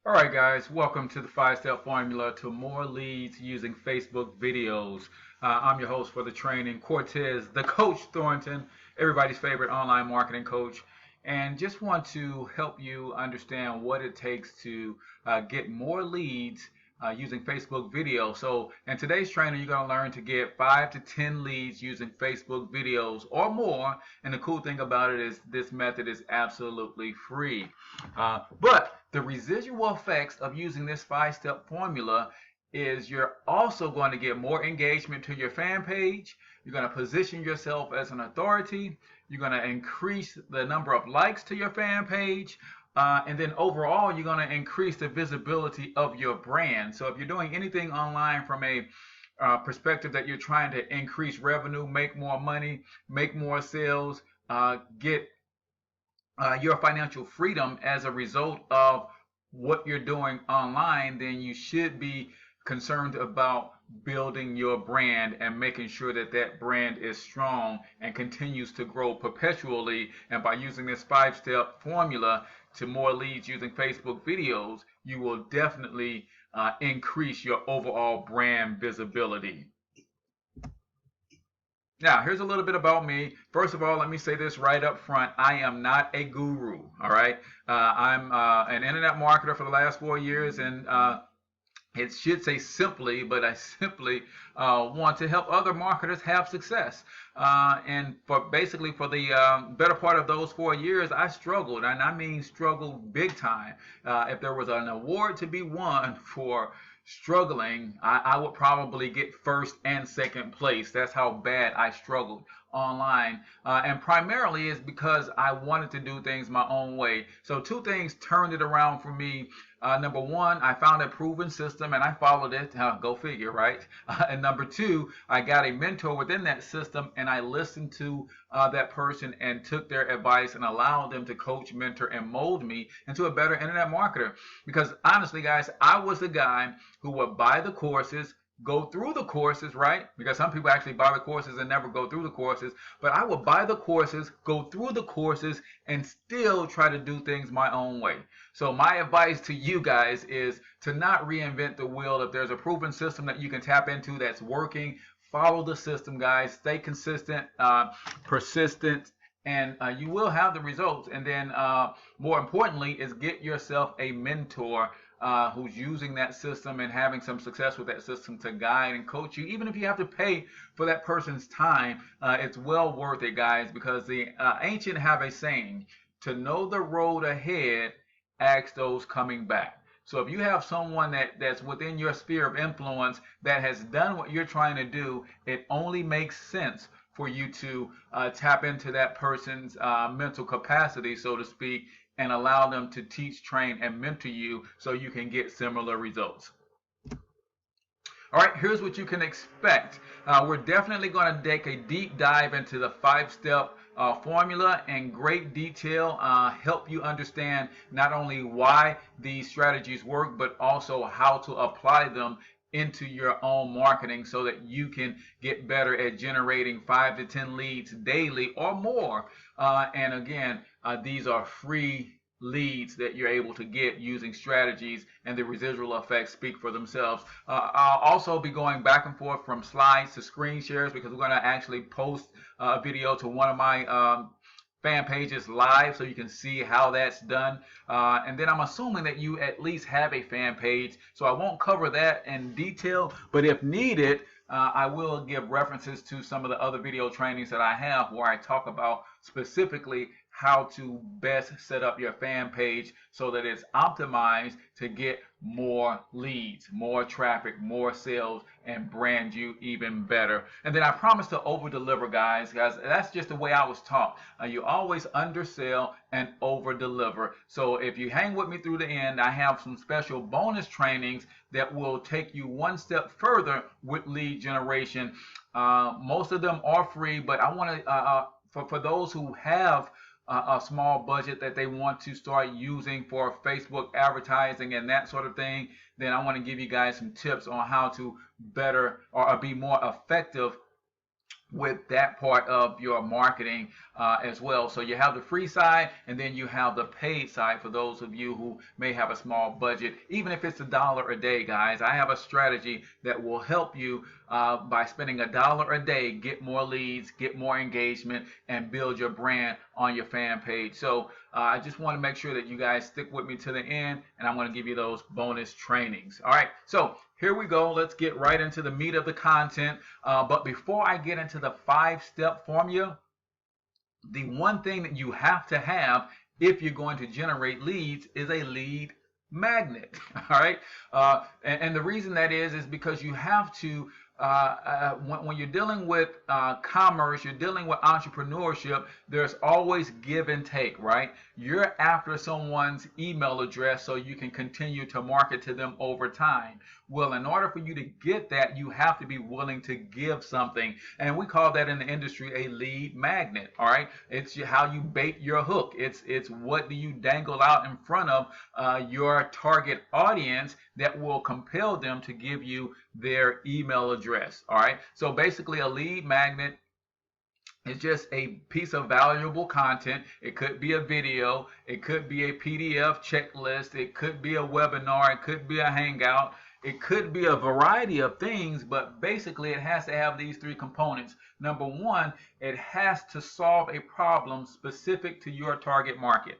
All right, guys, welcome to the five-step formula to more leads using Facebook videos. I'm your host for the training, Cortez, the Coach Thornton, everybody's favorite online marketing coach, and just want to help you understand what it takes to get more leads using Facebook video. So in today's training, you're going to learn to get 5 to 10 leads using Facebook videos or more. And the cool thing about it is this method is absolutely free. But the residual effects of using this five-step formula is you're also going to get more engagement to your fan page. You're going to position yourself as an authority. You're going to increase the number of likes to your fan page. And then overall, you're going to increase the visibility of your brand. So if you're doing anything online from a perspective that you're trying to increase revenue, make more money, make more sales, get your financial freedom as a result of what you're doing online, then you should be concerned about building your brand and making sure that that brand is strong and continues to grow perpetually. And by using this five-step formula to more leads using Facebook videos, you will definitely increase your overall brand visibility. Now, here's a little bit about me. First of all, let me say this right up front. I am not a guru, all right? I'm an internet marketer for the last 4 years, and it should say simply, but I simply want to help other marketers have success. And for the better part of those 4 years, I struggled, and I mean struggled big time. If there was an award to be won for struggling, I would probably get first and second place. That's how bad I struggled online. And primarily is because I wanted to do things my own way. So two things turned it around for me. Number one, I found a proven system and I followed it. Go figure, right? And number two, I got a mentor within that system and I listened to that person and took their advice and allowed them to coach, mentor, and mold me into a better internet marketer. Because honestly, guys, I was the guy who would buy the courses, go through the courses, right? Because some people actually buy the courses and never go through the courses. But I would buy the courses, go through the courses, and still try to do things my own way. So my advice to you guys is to not reinvent the wheel. If there's a proven system that you can tap into that's working, follow the system, guys. Stay consistent, persistent, and you will have the results. And then more importantly is get yourself a mentor who's using that system and having some success with that system to guide and coach you. Even if you have to pay for that person's time, it's well worth it, guys, because the ancient have a saying, to know the road ahead, ask those coming back. So if you have someone that's within your sphere of influence that has done what you're trying to do, it only makes sense for you to tap into that person's mental capacity, so to speak, and allow them to teach, train, and mentor you so you can get similar results. All right, here's what you can expect. We're definitely going to take a deep dive into the five-step formula in great detail, help you understand not only why these strategies work, but also how to apply them into your own marketing so that you can get better at generating 5 to 10 leads daily or more. And again, these are free leads that you're able to get using strategies, and the residual effects speak for themselves. I'll also be going back and forth from slides to screen shares because we're going to actually post a video to one of my fan pages live so you can see how that's done. And then I'm assuming that you at least have a fan page, so I won't cover that in detail, but if needed, I will give references to some of the other video trainings that I have where I talk about specifically how to best set up your fan page so that it's optimized to get more leads, more traffic, more sales, and brand you even better. And then I promise to over deliver, guys. That's just the way I was taught. You always undersell and over deliver. So if you hang with me through the end, I have some special bonus trainings that will take you one step further with lead generation. Most of them are free, but I want to for those who have a small budget that they want to start using for Facebook advertising and that sort of thing, then I want to give you guys some tips on how to better or be more effective with that part of your marketing as well. So you have the free side, and then you have the paid side for those of you who may have a small budget. Even if it's $1 a day, guys, I have a strategy that will help you by spending $1 a day, get more leads, get more engagement, and build your brand on your fan page. So I just want to make sure that you guys stick with me to the end, and I'm going to give you those bonus trainings. All right, so here we go. Let's get right into the meat of the content. But before I get into the 5-step formula, the one thing that you have to have if you're going to generate leads is a lead magnet. All right, and the reason that is because you have to when you're dealing with commerce, you're dealing with entrepreneurship, there's always give and take, right? You're after someone's email address so you can continue to market to them over time. Well, in order for you to get that, you have to be willing to give something. And we call that in the industry a lead magnet, all right? It's how you bait your hook. It's what do you dangle out in front of your target audience that will compel them to give you their email address, all right? So basically a lead magnet is just a piece of valuable content. It could be a video, it could be a PDF checklist, it could be a webinar, it could be a hangout, it could be a variety of things, but basically it has to have these 3 components. Number 1, it has to solve a problem specific to your target market.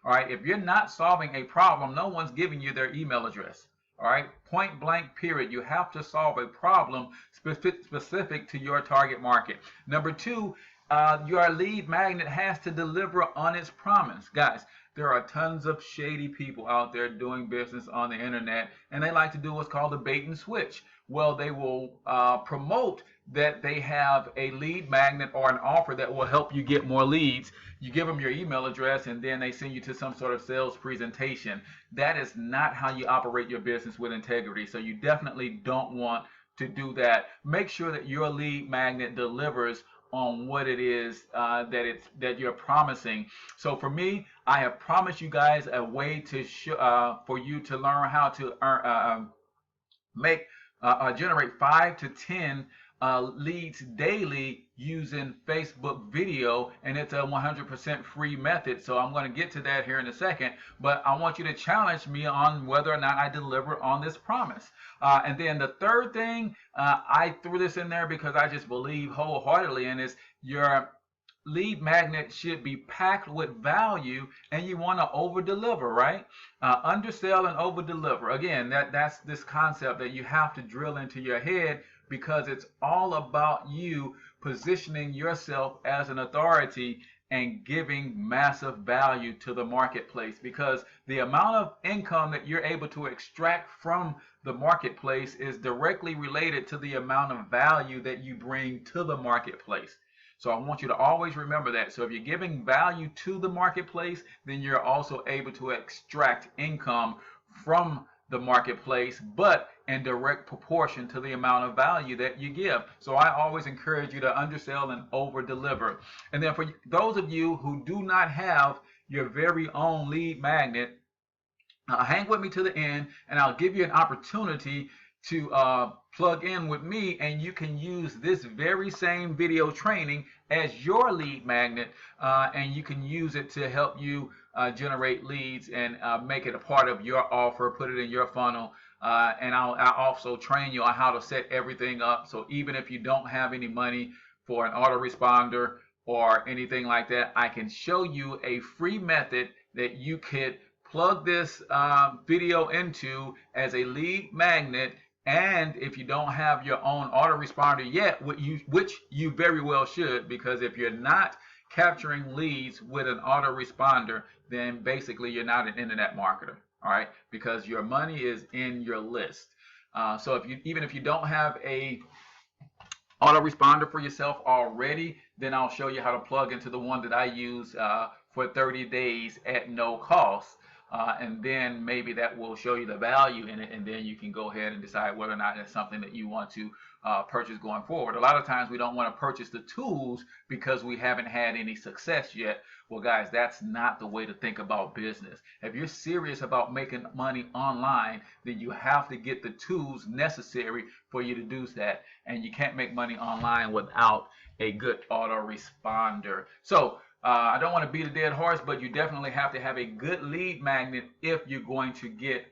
All right, if you're not solving a problem, no one's giving you their email address. All right, point blank period. You have to solve a problem specific to your target market. Number 2, your lead magnet has to deliver on its promise. Guys, there are tons of shady people out there doing business on the internet, and they like to do what's called a bait and switch. Well, they will promote that they have a lead magnet or an offer that will help you get more leads. You give them your email address, and then they send you to some sort of sales presentation. That is not how you operate your business with integrity. So you definitely don't want to do that. Make sure that your lead magnet delivers on what it is that you're promising. So for me, I have promised you guys a way to for you to learn how to generate 5 to 10 leads daily using Facebook video, and it's a 100% free method. So I'm going to get to that here in a second, but I want you to challenge me on whether or not I deliver on this promise. And then the third thing, I threw this in there because I just believe wholeheartedly in this. Your lead magnet should be packed with value, and you want to over deliver, right? Undersell and over deliver. Again, that's this concept that you have to drill into your head, because it's all about you positioning yourself as an authority and giving massive value to the marketplace, because the amount of income that you're able to extract from the marketplace is directly related to the amount of value that you bring to the marketplace. So I want you to always remember that. So if you're giving value to the marketplace, then you're also able to extract income from the marketplace, but in direct proportion to the amount of value that you give. So I always encourage you to undersell and over deliver. And then for those of you who do not have your very own lead magnet, hang with me to the end, and I'll give you an opportunity to plug in with me, and you can use this very same video training as your lead magnet, and you can use it to help you generate leads and make it a part of your offer, put it in your funnel, and I'll also train you on how to set everything up. So even if you don't have any money for an autoresponder or anything like that, I can show you a free method that you could plug this video into as a lead magnet. And if you don't have your own autoresponder yet, which you very well should, because if you're not capturing leads with an autoresponder, then basically you're not an internet marketer, all right? Because your money is in your list. So even if you don't have a autoresponder for yourself already, then I'll show you how to plug into the one that I use for 30 days at no cost. and then maybe that will show you the value in it, and then you can go ahead and decide whether or not it's something that you want to purchase going forward. A lot of times we don't want to purchase the tools because we haven't had any success yet. Well, guys, that's not the way to think about business. If you're serious about making money online, then you have to get the tools necessary for you to do that. And you can't make money online without a good autoresponder. So I don't want to beat a dead horse, but you definitely have to have a good lead magnet if you're going to get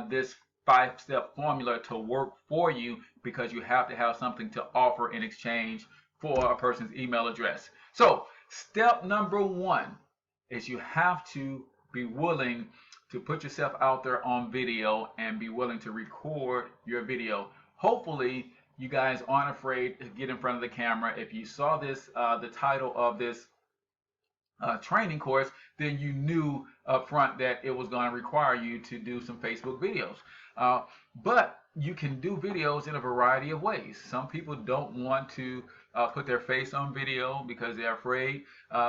this 5-step formula to work for you, because you have to have something to offer in exchange for a person's email address. So step number 1 is you have to be willing to put yourself out there on video and be willing to record your video. Hopefully you guys aren't afraid to get in front of the camera. If you saw this, the title of this training course, then you knew up front that it was going to require you to do some Facebook videos. But you can do videos in a variety of ways. Some people don't want to put their face on video because they're afraid.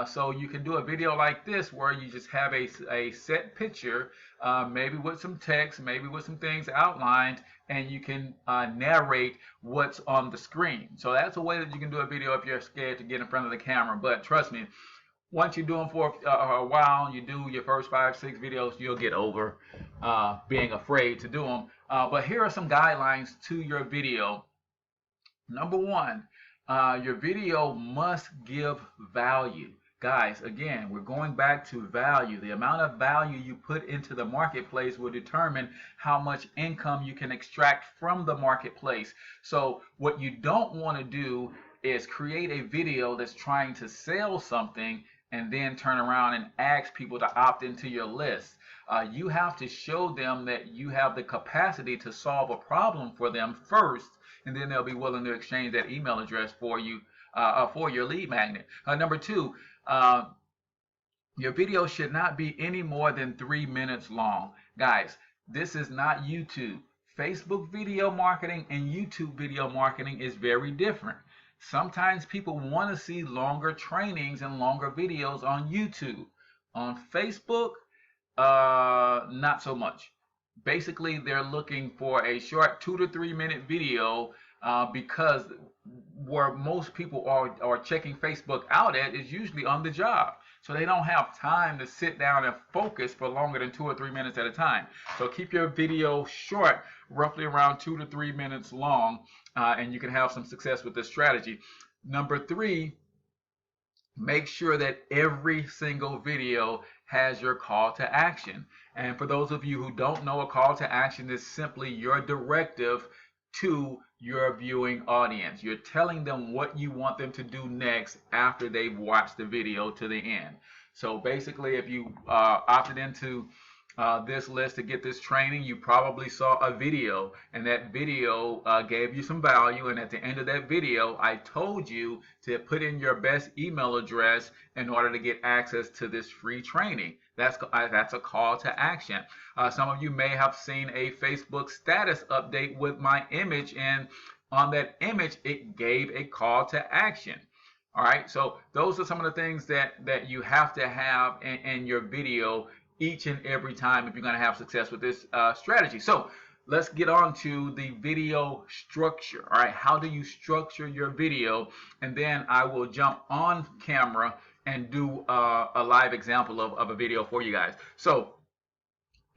So you can do a video like this where you just have a set picture, maybe with some text, maybe with some things outlined, and you can narrate what's on the screen. So that's a way that you can do a video if you're scared to get in front of the camera. But trust me, once you do them for a while, you do your first 5-6 videos, you'll get over being afraid to do them. But here are some guidelines to your video. Number 1, your video must give value. Guys, again, we're going back to value. The amount of value you put into the marketplace will determine how much income you can extract from the marketplace. So what you don't want to do is create a video that's trying to sell something and then turn around and ask people to opt into your list. You have to show them that you have the capacity to solve a problem for them first, and then they'll be willing to exchange that email address for you for your lead magnet. Number 2, your video should not be any more than 3 minutes long. Guys, this is not YouTube. Facebook video marketing and YouTube video marketing is very different. Sometimes people want to see longer trainings and longer videos on YouTube. On Facebook, not so much. Basically, they're looking for a short 2 to 3 minute video because where most people are checking Facebook out at is usually on the job. So they don't have time to sit down and focus for longer than 2 or 3 minutes at a time. So keep your video short, roughly around 2 to 3 minutes long, and you can have some success with this strategy. Number 3, make sure that every single video has your call to action. And for those of you who don't know, a call to action is simply your directive to your viewing audience. You're telling them what you want them to do next after they've watched the video to the end. So basically, if you opted into this list to get this training, you probably saw a video, and that video gave you some value, and at the end of that video I told you to put in your best email address in order to get access to this free training. That's a call to action. Some of you may have seen a Facebook status update with my image, and on that image it gave a call to action. All right, so those are some of the things that you have to have in your video each and every time if you're going to have success with this strategy. So let's get on to the video structure. All right, how do you structure your video? And then I will jump on camera and do a live example of a video for you guys. So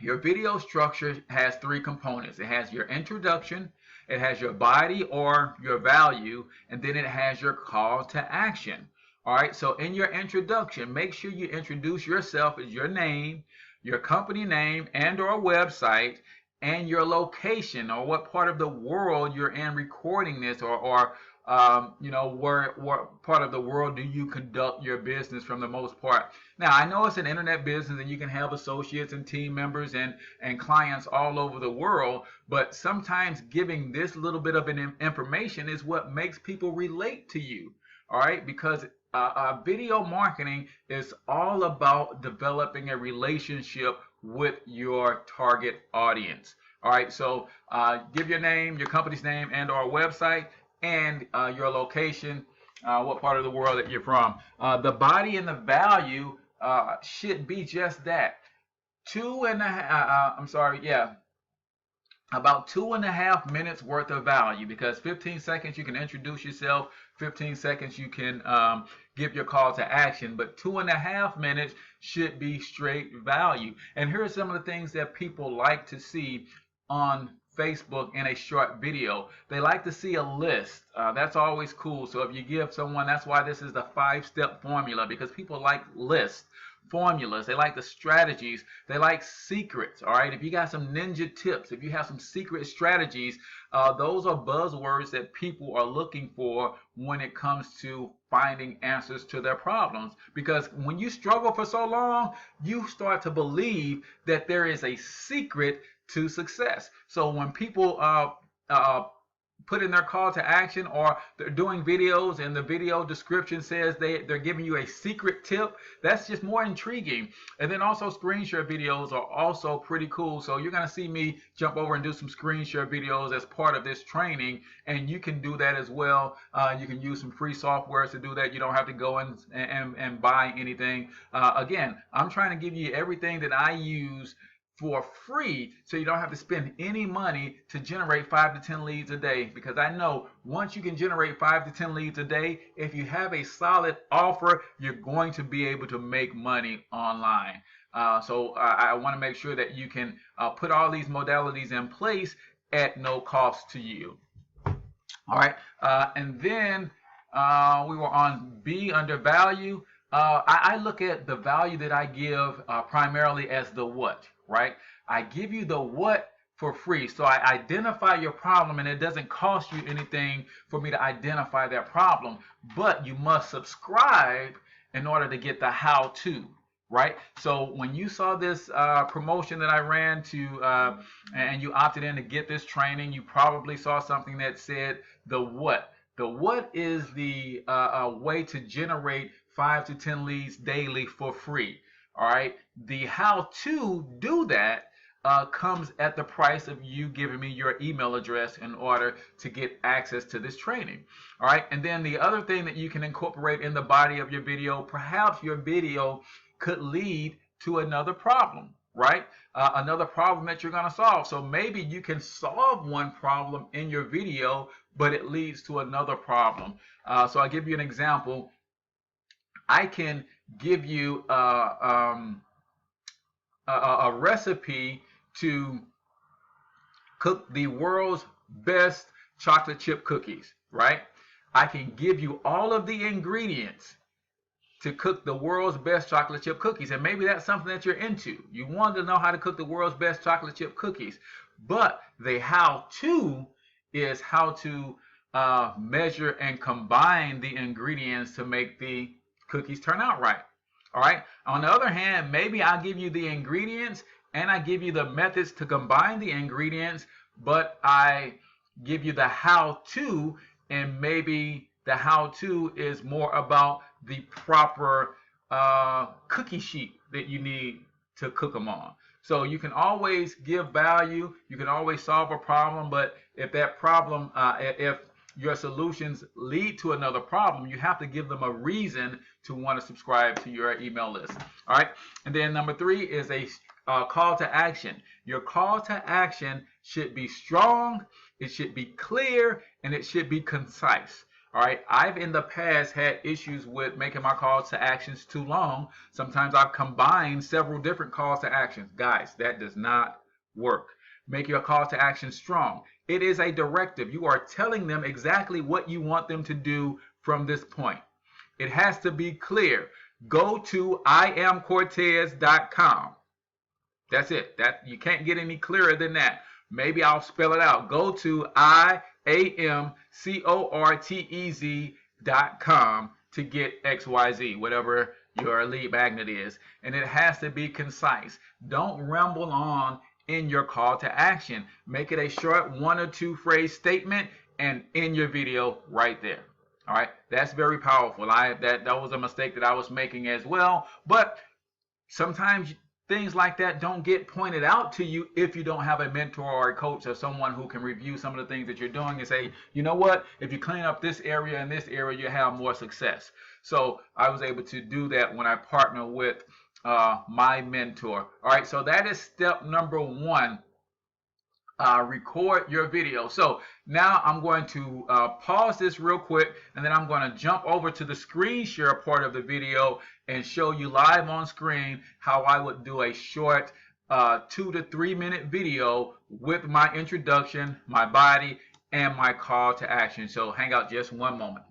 your video structure has 3 components. It has your introduction, it has your body or your value, and then it has your call to action. All right, so in your introduction, make sure you introduce yourself as your name, your company name and or website, and your location, or what part of the world you're in recording this, or you know, what part of the world do you conduct your business from the most part. Now, I know it's an internet business and you can have associates and team members and clients all over the world, but sometimes giving this little bit of information is what makes people relate to you. All right, because video marketing is all about developing a relationship with your target audience. All right, so give your name, your company's name and or website, and your location, what part of the world that you're from. The body and the value should be just that. two and a half, I'm sorry, yeah, about 2.5 minutes worth of value, because 15 seconds you can introduce yourself, 15 seconds you can give your call to action, but 2.5 minutes should be straight value. And here are some of the things that people like to see on Facebook in a short video. They like to see a list. That's always cool. So if you give someone, that's why this is the 5-step formula, because people like lists, formulas. They like the strategies. They like secrets. All right. If you got some ninja tips, if you have some secret strategies, those are buzzwords that people are looking for when it comes to finding answers to their problems. Because when you struggle for so long, you start to believe that there is a secret to success. So when people put in their call to action, or they're doing videos and the video description says they're giving you a secret tip, that's just more intriguing. And then also screen share videos are also pretty cool. So you're going to see me jump over and do some screen share videos as part of this training, and you can do that as well. You can use some free software to do that. You don't have to go in and buy anything. Again, I'm trying to give you everything that I use for free, so you don't have to spend any money to generate 5 to 10 leads a day. Because I know once you can generate 5 to 10 leads a day, if you have a solid offer, you're going to be able to make money online. So I want to make sure that you can put all these modalities in place at no cost to you. All right, and then we were on B, under value. I look at the value that I give primarily as the what, right? I give you the what for free. So I identify your problem, and it doesn't cost you anything for me to identify that problem, but you must subscribe in order to get the how-to, right? So when you saw this promotion that I ran to, and you opted in to get this training, you probably saw something that said the what. The what is the way to generate 5 to 10 leads daily for free. All right. The how to do that comes at the price of you giving me your email address in order to get access to this training. All right. And then the other thing that you can incorporate in the body of your video, perhaps your video could lead to another problem, right? Another problem that you're going to solve. So maybe you can solve one problem in your video, but it leads to another problem. So I'll give you an example. I can give you a recipe to cook the world's best chocolate chip cookies, right? I can give you all of the ingredients to cook the world's best chocolate chip cookies. And maybe that's something that you're into. You want to know how to cook the world's best chocolate chip cookies. But the how-to is how to measure and combine the ingredients to make the cookies turn out right. All right. On the other hand, maybe I'll give you the ingredients and I give you the methods to combine the ingredients, but I give you the how-to, and maybe the how-to is more about the proper cookie sheet that you need to cook them on. So you can always give value, you can always solve a problem, but if that problem, if your solutions lead to another problem, you have to give them a reason to want to subscribe to your email list. All right. And then number 3 is a call to action. Your call to action should be strong, it should be clear, and it should be concise. All right. I've in the past had issues with making my calls to actions too long. Sometimes I've combined several different calls to actions. Guys, that does not work. Make your call to action strong. It is a directive. You are telling them exactly what you want them to do from this point. It has to be clear. Go to iamcortez.com. That's it. You can't get any clearer than that. Maybe I'll spell it out. Go to iamcortez.com to get XYZ, whatever your lead magnet is. And it has to be concise. Don't ramble on in your call to action. Make it a short 1 or 2 phrase statement and end your video right there. All right, that's very powerful. That was a mistake that I was making as well. But sometimes things like that don't get pointed out to you if you don't have a mentor or a coach or someone who can review some of the things that you're doing and say, you know what, if you clean up this area and this area, you have more success. So I was able to do that when I partner with my mentor. All right, so that is step number one. Record your video. So now I'm going to pause this real quick, and then I'm going to jump over to the screen share part of the video and show you live on screen how I would do a short 2 to 3 minute video with my introduction, my body, and my call to action. So hang out just one moment.